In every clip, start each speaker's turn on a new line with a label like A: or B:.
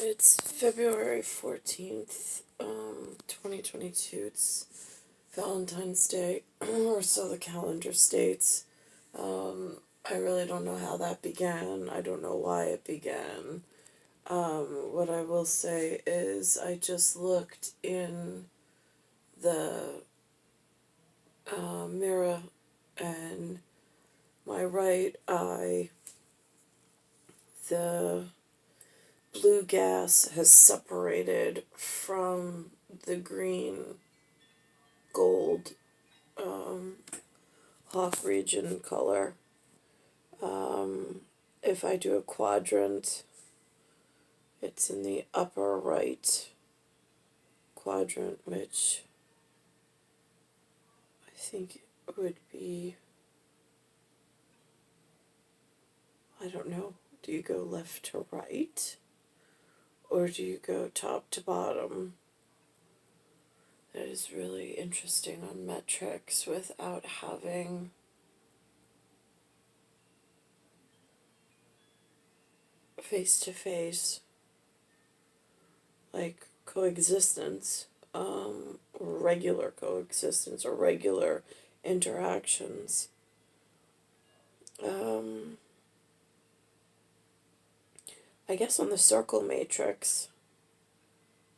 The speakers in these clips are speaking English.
A: It's February 14th, 2022. It's Valentine's Day, or so the calendar states. I really don't know how that began. I don't know why it began. What I will say is I just looked in the mirror, and my right eye, the blue gas has separated from the green gold hawk region color. If I do a quadrant, it's in the upper right quadrant, which I think would be, I don't know, do you go left to right? Or do you go top to bottom? That is really interesting on metrics without having face-to-face, like, coexistence, regular coexistence or regular interactions. I guess on the circle matrix,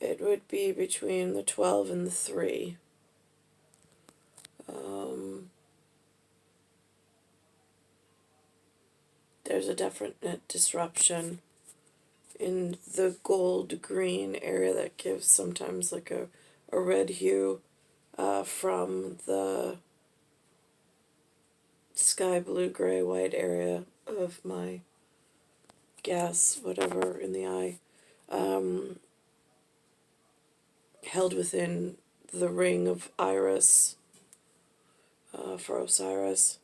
A: it would be between the 12 and the 3. There's a definite disruption in the gold-green area that gives sometimes like a red hue from the sky blue, gray, white area of my gas, whatever, in the eye, held within the ring of Iris for Osiris.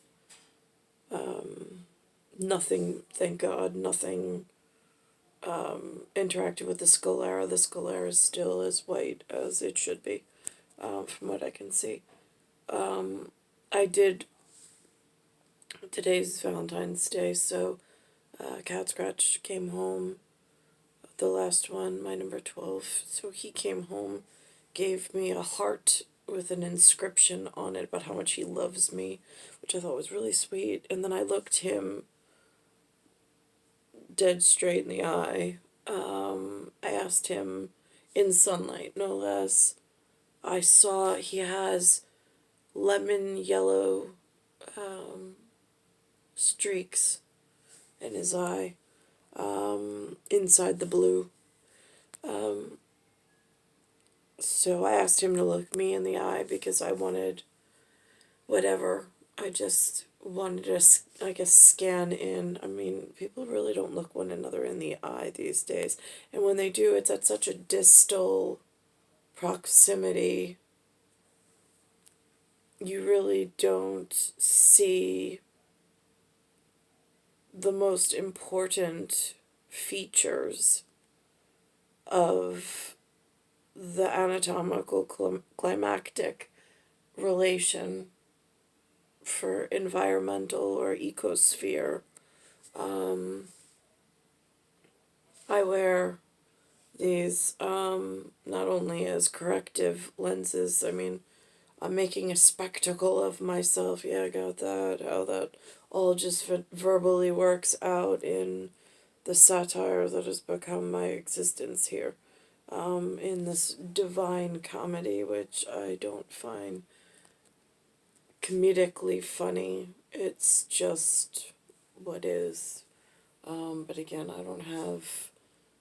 A: Nothing, thank God, nothing interacted with the sclera. The sclera is still as white as it should be, from what I can see. I did, today's Valentine's Day, so Cat Scratch came home, the last one, my number 12, so he came home, gave me a heart with an inscription on it about how much he loves me, which I thought was really sweet. And then I looked him dead straight in the eye. I asked him, in sunlight no less, I saw he has lemon yellow streaks in his eye, inside the blue. So I asked him to look me in the eye because I wanted whatever. I just wanted to, I guess, scan in. I mean, people really don't look one another in the eye these days. And when they do, it's at such a distal proximity. You really don't see the most important features of the anatomical climactic relation for environmental or ecosphere. I wear these not only as corrective lenses. I mean, I'm making a spectacle of myself. Yeah, I got that. How that all just verbally works out in the satire that has become my existence here, in this divine comedy, which I don't find comedically funny. It's just what is. But again, I don't have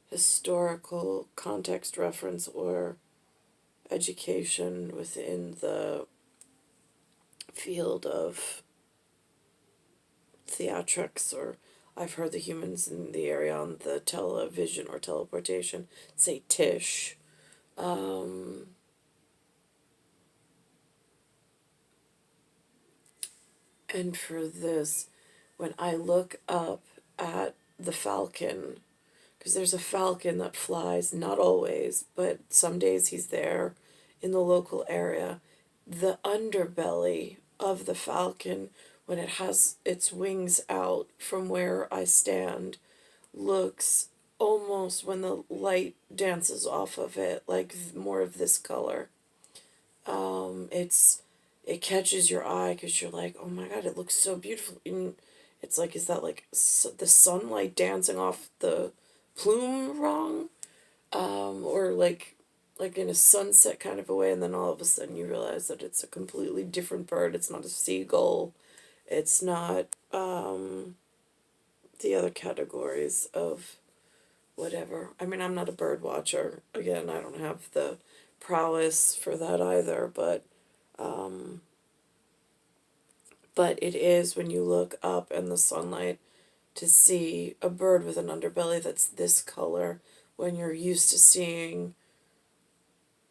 A: historical context reference or education within the field of theatrics, or I've heard the humans in the area on the television or teleportation say Tish. And for this, when I look up at the falcon, because there's a falcon that flies, not always, but some days he's there in the local area. The underbelly of the falcon, when it has its wings out from where I stand, looks almost when the light dances off of it, like more of this color. It's it catches your eye because you're like, oh my god, it looks so beautiful. And it's like, is that like the sunlight dancing off the plume wrong, or like in a sunset kind of a way, and then all of a sudden you realize that it's a completely different bird. It's not a seagull. It's not the other categories of whatever. I mean, I'm not a bird watcher. Again, I don't have the prowess for that either, but it is when you look up in the sunlight to see a bird with an underbelly that's this color when you're used to seeing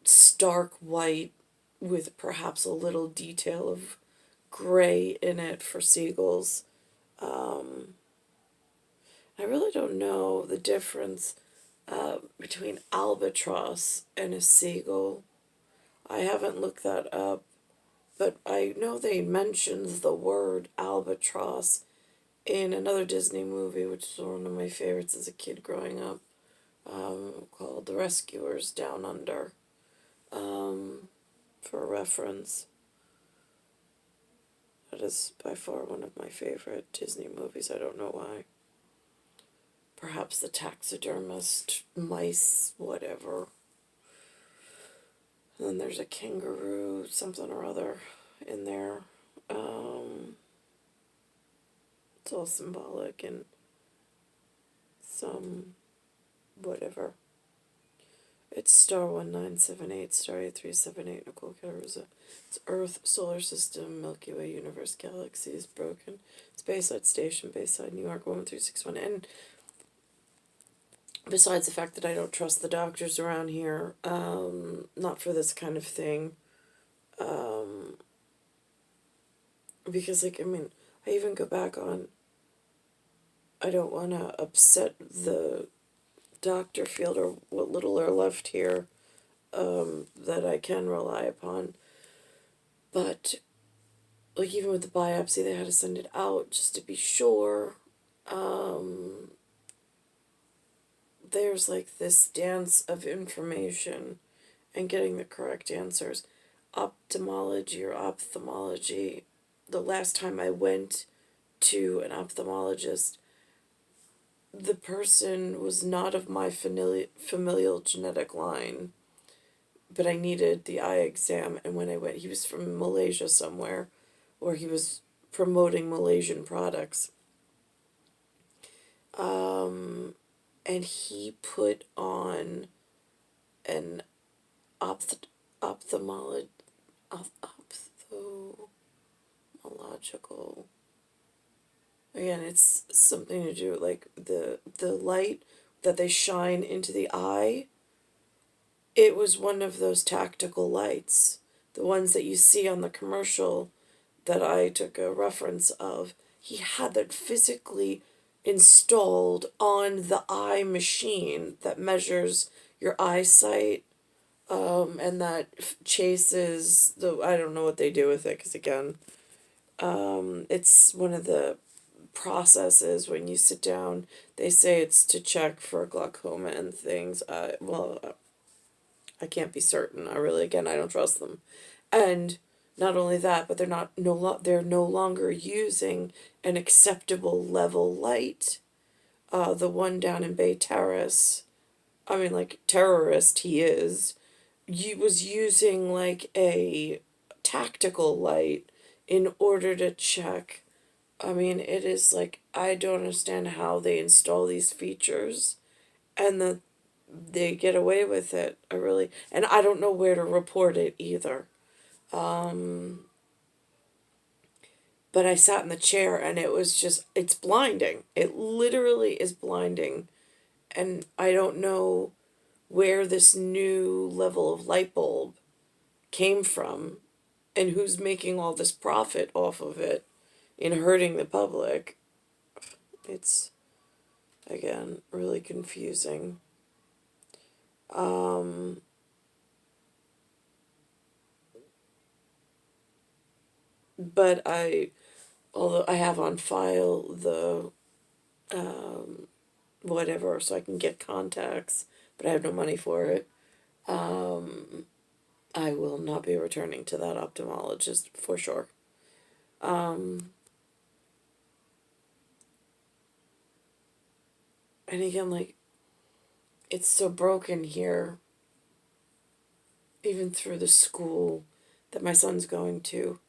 A: stark white with perhaps a little detail of gray in it for seagulls. I really don't know the difference between albatross and a seagull. I haven't looked that up, but I know they mentioned the word albatross in another Disney movie, which is one of my favorites as a kid growing up, called The Rescuers Down Under, for reference. That is by far one of my favorite Disney movies. I don't know why. Perhaps the taxidermist, mice, whatever. And then there's a kangaroo, something or other in there. It's all symbolic and some whatever. It's star 1978, star 8378, Nicole Cattaruzza. It's Earth, solar system, Milky Way, universe, galaxies, broken. It's Bayside Station, Bayside, New York, 11361. And besides the fact that I don't trust the doctors around here, not for this kind of thing, because, like, I mean, I even go back on, I don't want to upset the doctor field or what little are left here, that I can rely upon, but, like, even with the biopsy, they had to send it out just to be sure. There's, like, this dance of information and getting the correct answers. Ophthalmology or ophthalmology, the last time I went to an ophthalmologist, the person was not of my familial genetic line, but I needed the eye exam, and when I went, he was from Malaysia somewhere, or he was promoting Malaysian products. And he put on an ophthalmological, again, it's something to do with, like, the light that they shine into the eye. It was one of those tactical lights, the ones that you see on the commercial that I took a reference of. He had that physically installed on the eye machine that measures your eyesight, and that chases the, I don't know what they do with it, because again, it's one of the processes when you sit down. They say it's to check for glaucoma and things. I can't be certain. I really, again, I don't trust them. And not only that, but they're no longer using an acceptable level light. The one down in Bay Terrace, I mean, like, terrorist he is, he was using, like, a tactical light in order to check. I mean, it is like, I don't understand how they install these features and they get away with it. And I don't know where to report it either. But I sat in the chair and it was just, it's blinding. It literally is blinding. And I don't know where this new level of light bulb came from and who's making all this profit off of it in hurting the public. It's, again, really confusing. But although I have on file the whatever, so I can get contacts, but I have no money for it. I will not be returning to that ophthalmologist for sure. And again, like, it's so broken here, even through the school that my son's going to.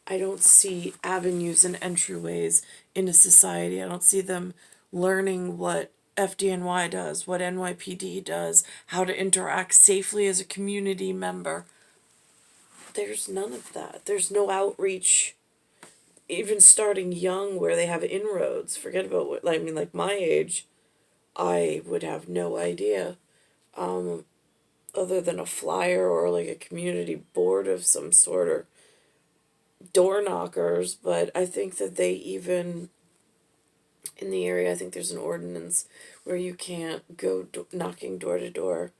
A: I don't see avenues and entryways into society. I don't see them learning what FDNY does, what NYPD does, how to interact safely as a community member. There's none of that. There's no outreach, even starting young, where they have inroads. Forget about what, I mean, like my age, I would have no idea, other than a flyer or like a community board of some sort, or door knockers. But I think that they even, in the area, I think there's an ordinance where you can't go knocking door to door,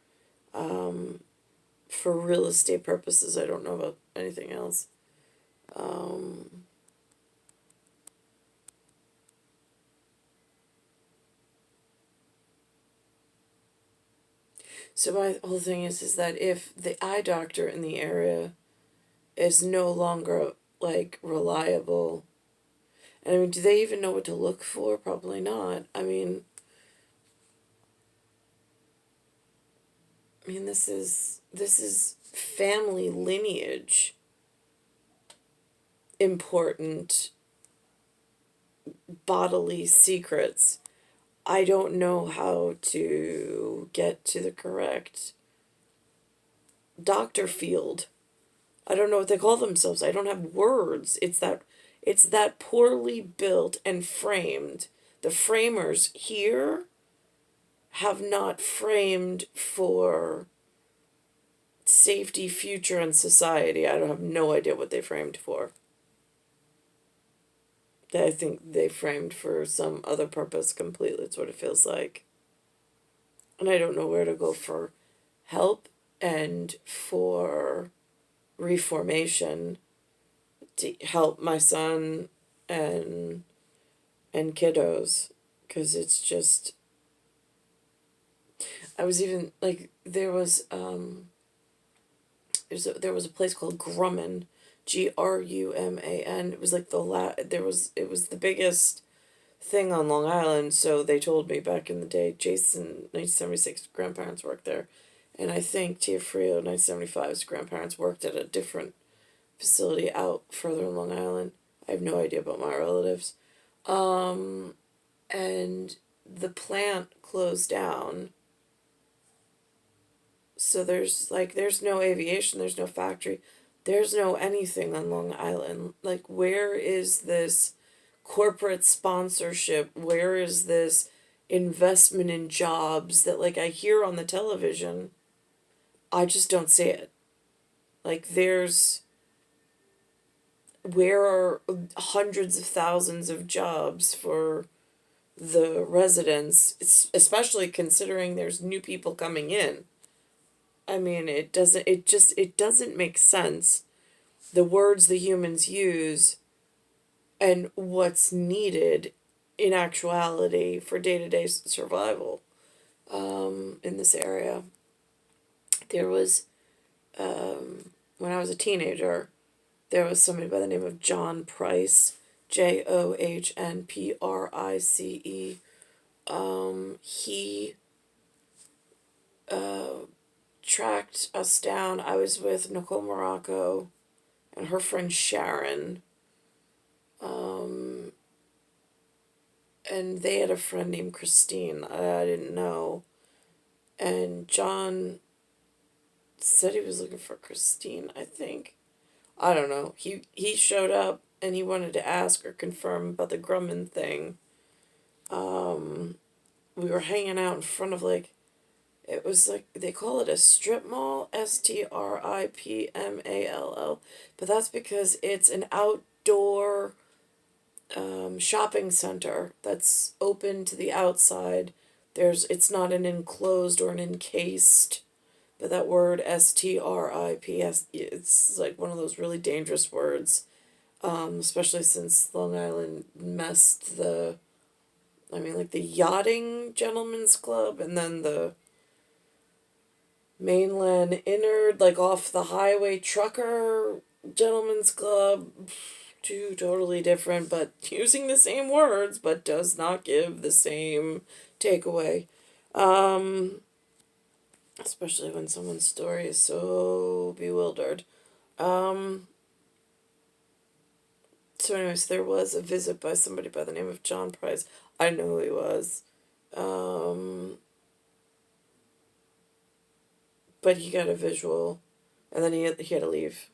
A: for real estate purposes. I don't know about anything else. So my whole thing is that if the eye doctor in the area is no longer like reliable, and I mean, do they even know what to look for? Probably not. This is family lineage important bodily secrets. I don't know how to get to the correct doctor field. I don't know what they call themselves. I don't have words. It's that poorly built and framed. The framers here have not framed for safety, future, and society. I don't have no idea what they framed for. I think they framed for some other purpose completely. It's what it feels like. And I don't know where to go for help and for reformation to help my son and kiddos, because it's just, I was even like, there was a place called GRUMMAN, GRUMAN. It was like it was the biggest thing on Long Island. So they told me back in the day, Jason 1976 grandparents worked there, and I think Tia Frio 1975's grandparents worked at a different facility out further in Long Island. I have no idea about my relatives. And the plant closed down. So there's no aviation, there's no factory, there's no anything on Long Island. Like, where is this corporate sponsorship? Where is this investment in jobs that, like, I hear on the television? I just don't see it. Like, where are hundreds of thousands of jobs for the residents, especially considering there's new people coming in? I mean, it doesn't make sense, the words the humans use and what's needed in actuality for day-to-day survival, in this area. There was, when I was a teenager, there was somebody by the name of John Price, JOHNPRICE. He tracked us down. I was with Nicole Morocco and her friend Sharon. And they had a friend named Christine. I didn't know. And John said he was looking for Christine, I think. I don't know. He showed up and he wanted to ask or confirm about the Grumman thing. We were hanging out in front of, like, it was like, they call it a strip mall, STRIPMALL, but that's because it's an outdoor shopping center that's open to the outside. It's not an enclosed or an encased, but that word STRIPS, it's like one of those really dangerous words, especially since Long Island messed the I mean, like the yachting gentleman's club, and then the mainland innard, like off the highway trucker gentleman's club. Two totally different, but using the same words, but does not give the same takeaway. Especially when someone's story is so bewildered. So anyways, there was a visit by somebody by the name of John Price. I know who he was. But he got a visual, and then he had to leave.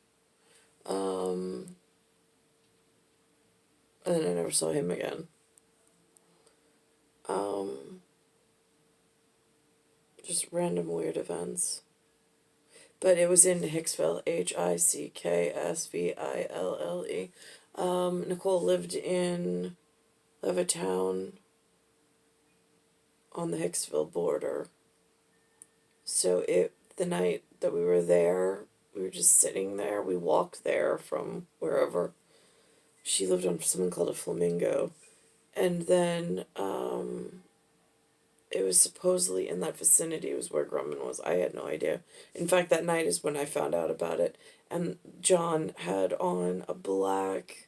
A: And then I never saw him again. Just random weird events. But it was in Hicksville, Hicksville. Nicole lived in Levittown on the Hicksville border. So the night that we were there, we were just sitting there. We walked there from wherever. She lived on something called a Flamingo. And then it was supposedly in that vicinity was where GRUMMAN was. I had no idea. In fact, that night is when I found out about it. And John had on a black,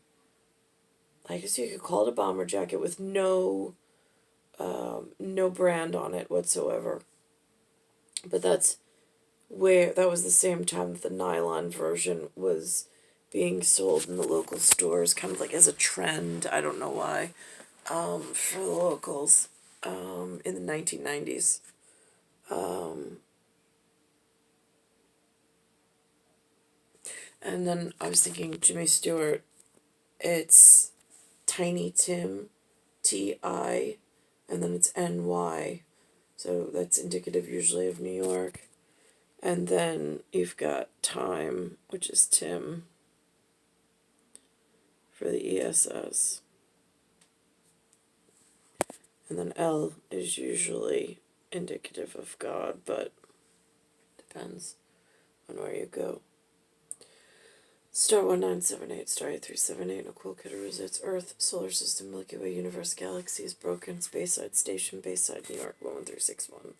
A: I guess you could call it a bomber jacket with no brand on it whatsoever. But that was the same time that the nylon version was being sold in the local stores, kind of like as a trend. I don't know why. For the locals, in the 1990s. And then I was thinking Jimmy Stewart, it's Tiny Tim, T-I, and then it's N-Y. So that's indicative usually of New York. And then you've got Time, which is Tim, for the ESS. And then L is usually indicative of God, but depends on where you go. Star 1978, Star 8378, Nicole, Cattaruzza, it's Earth, Solar System, Milky Way, Universe, Galaxies, Broken, Speyside Station, Bayside, New York, 11361.